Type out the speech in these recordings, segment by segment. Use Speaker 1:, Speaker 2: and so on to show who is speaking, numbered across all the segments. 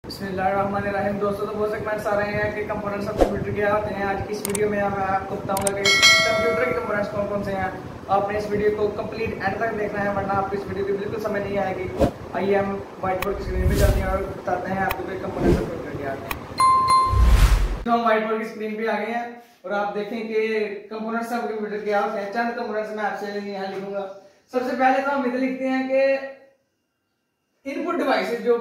Speaker 1: बिस्मिल्लाहिर्रहमानिर्रहीम। दोस्तों, तो बहुत से कमेंट्स आ रहे हैं कि कंपोनेंट्स ऑफ कंप्यूटर क्या होते हैं। आज की इस वीडियो में मैं आपको बताऊंगा कि कंप्यूटर के कंपोनेंट्स कौन कौन से हैं। आपने इस वीडियो को कंप्लीट एंड तक देखना है, वरना आपको इस वीडियो की बिल्कुल समझ नहीं आएगी। आइए हम व्हाइट बोर्ड की स्क्रीन पे चलते हैं और बताते हैं आपको कि कंपोनेंट्स ऑफ कंप्यूटर क्या होते हैं। तो हम व्हाइट बोर्ड की स्क्रीन पे आ गए हैं और आप देखें कि कंपोनेंट्स ऑफ कंप्यूटर क्या होते हैं। चंद कंपोनेंट्स मैं आपसे यहाँ लिखूंगा। सबसे पहले तो हम इधर लिखते हैं कि इनपुट डिवाइसेस, जो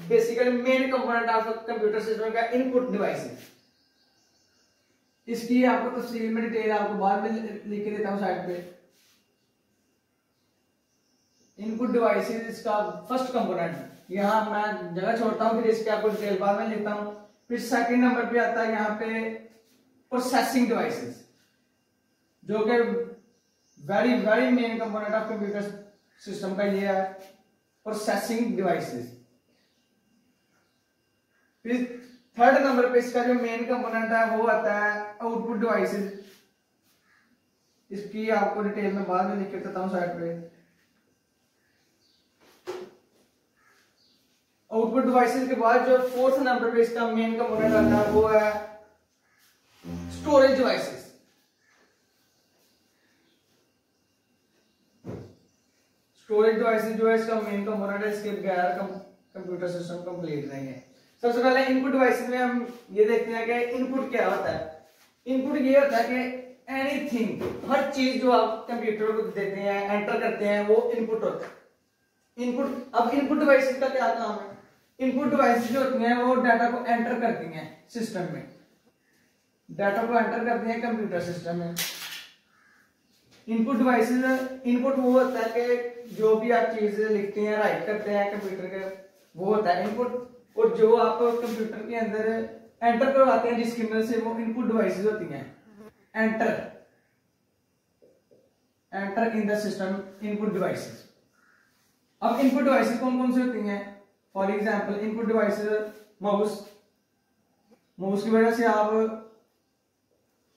Speaker 1: basically main component of computer system का इनपुट डिवाइसेस। इसकी आपको तफसील में डिटेल आपको बाद में लिख के देता हूं साइड पे। इनपुट डिवाइसेस इसका फर्स्ट कंपोनेंट, यहां मैं जगह छोड़ता हूं, फिर इसके आपको डिटेल बाद में लिखता हूं। फिर सेकंड नंबर पे आता है यहां पे प्रोसेसिंग डिवाइसेस, जो कि very very main component of computer system का ये है, प्रोसेसिंग डिवाइसेस। फिर थर्ड नंबर पे इसका जो मेन कंपोनेंट है वो आता है आउटपुट डिवाइसेस। इसकी आपको डिटेल में बाद में लिख के देता हूं साइड पे। आउटपुट डिवाइसेस के बाद जो फोर्थ नंबर पे इसका मेन कंपोनेंट आता है वो है स्टोरेज डिवाइसेस। स्टोरेज डिवाइसेस जो है इसका मेन कंपोनेंट है, इसके बगैर कंप्यूटर सिस्टम कंप्लीट नहीं है। सबसे पहले इनपुट डिवाइसेस में हम ये देखते हैं कि इनपुट क्या होता है। इनपुट ये होता है कि एनीथिंग, हर चीज जो आप कंप्यूटर को देते हैं, एंटर करते हैं, वो इनपुट होता है। इनपुट, अब इनपुट डिवाइसेस का क्या काम है? इनपुट डिवाइसेस जो होती हैं वो डाटा को एंटर करती हैं सिस्टम में, डाटा को एंटर करती हैं कंप्यूटर सिस्टम में। इनपुट डिवाइसेस, इनपुट वो होता है कि जो भी आप चीजें लिखते हैं, राइट करते हैं कंप्यूटर के, वो होता है इनपुट। और जो आप कंप्यूटर के अंदर एंटर करवाते हैं जिसकी मदद से, वो इनपुट डिवाइसेस होती हैं। Enter in the system, input devices. अब इनपुट डिवाइसेस कौन कौन सी होती हैं? For example input devices mouse, mouse की वजह से आप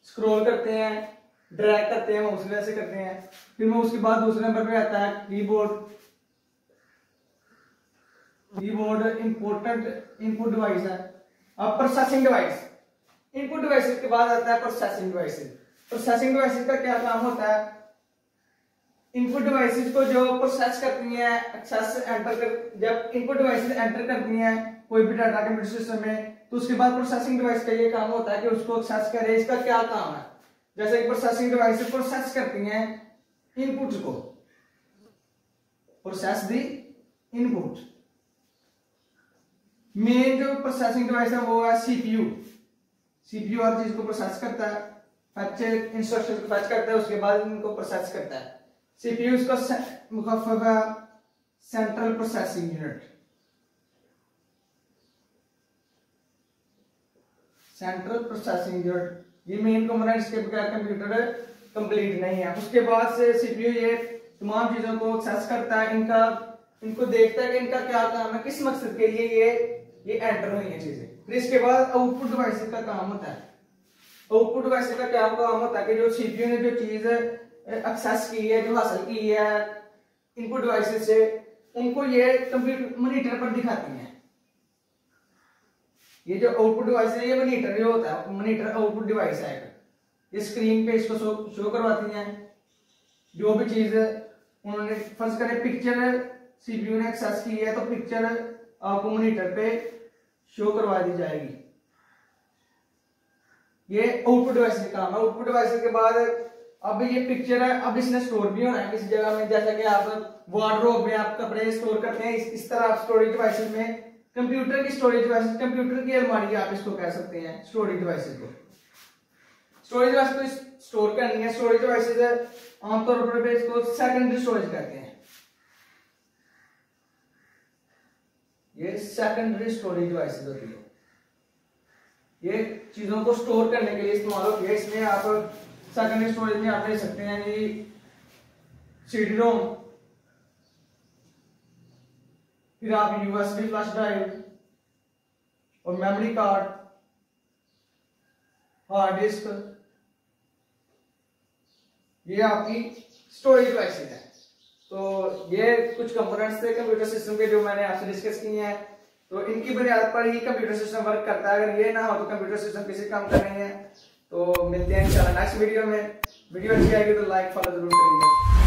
Speaker 1: स्क्रॉल करते हैं, ड्रैग करते हैं, माउस की वजह से करते हैं। फिर माउस के बाद दूसरे नंबर पे आता है keyboard. Keyboard important input device है। अब प्रोसेसिंग डिवाइस, इनपुट डिवाइसेस के बाद आता है प्रोसेसिंग डिवाइसेस। प्रोसेसिंग डिवाइसेस का क्या काम होता है? इनपुट डिवाइसेस को जो प्रोसेस करती हैं, एक्सेस एंटर कर, जब इनपुट डिवाइसेस एंटर करती हैं कोई भी डाटा कंप्यूटर सिस्टम में, तो उसके बाद प्रोसेसिंग डिवाइस का ये काम होता है कि उसको एक्सेस करे। इसका क्या काम है? जैसे कि प्रोसेसिंग डिवाइसेस प्रोसेस करती हैं इनपुट को, प्रोसेस द इनपुट। मेन जो प्रोसेसिंग डिवाइस है वो है सीपीयू। सीपीयू हर चीज को प्रोसेस करता है, अच्छे इंस्ट्रक्शन को फैच करता है, उसके बाद इनको प्रोसेस करता है। सीपीयू इसका मुखफ़फ़ है central processing unit. Central processing unit ये मेन कंपोनेंट, इसके बगैर कंप्यूटर कंप्लीट नहीं है। उसके बाद से सीपीयू ये तमाम चीजों को एक्सेस करता है, इनको देखता है कि इनका क्या काम है, किस मकसद के लिए ये एंटर हुई है चीजें। फिर इसके बाद आउटपुट डिवाइस का काम होता है। आउटपुट डिवाइस का क्या काम होता है कि जो सीपीयू ने जो चीज एक्सेस की है, जो हासिल की है इनपुट डिवाइसेस से, उनको ये कंप्यूटर मॉनिटर पर दिखाती है। ये जो आउटपुट डिवाइस है, ये मॉनिटर जो होता है, मॉनिटर आउटपुट डिवाइस है। ये स्क्रीन पे इसको शो करवाती हैं जो भी चीज उन्होंने, फर्ज करें पिक्चर सीपीयू ने एक्सेस की है, तो पिक्चर आपको मॉनिटर पे शो करवा दी जाएगी। ये आउटपुट डिवाइस का काम है। आउटपुट डिवाइस के बाद अब ये पिक्चर है, अब इसने स्टोर भी होना है किसी जगह में। जैसा कि आप वार्डरोब में आप कपड़े स्टोर करते हैं, इस तरह आप स्टोरेज डिवाइसेस में, कंप्यूटर की स्टोरेज डिवाइसेस, कंप्यूटर की अलमारी आप इसको कह सकते हैं स्टोरेज डिवाइसेस को। स्टोरेज डिवाइस को स्टोर करनी है। स्टोरेज डिवाइसेस आमतौर पर इसको सेकेंडरी स्टोरेज कहते हैं। ये सेकेंडरी स्टोरेज डिवाइसेस होती है, ये चीजों को स्टोर करने के लिए इस्तेमाल होती है। इसमें आप सेकेंडरी स्टोरेज में आप ले सकते हैं ये सीडी रोम, फिर आप यूएसबी फ्लैश ड्राइव और मेमोरी कार्ड, हार्ड डिस्क, ये आपकी स्टोरेज डिवाइसेस है। तो ये कुछ कंपोनेंट्स थे कंप्यूटर सिस्टम के जो मैंने आपसे डिस्कस किए हैं। तो इनकी बुनियाद पर ही कंप्यूटर सिस्टम वर्क करता है। अगर ये ना हो तो कंप्यूटर सिस्टम किसी काम का नहीं है। तो मिलते हैं इंशाल्लाह नेक्स्ट वीडियो में। वीडियो अच्छी आएगी तो लाइक फॉलो जरूर करिएगा।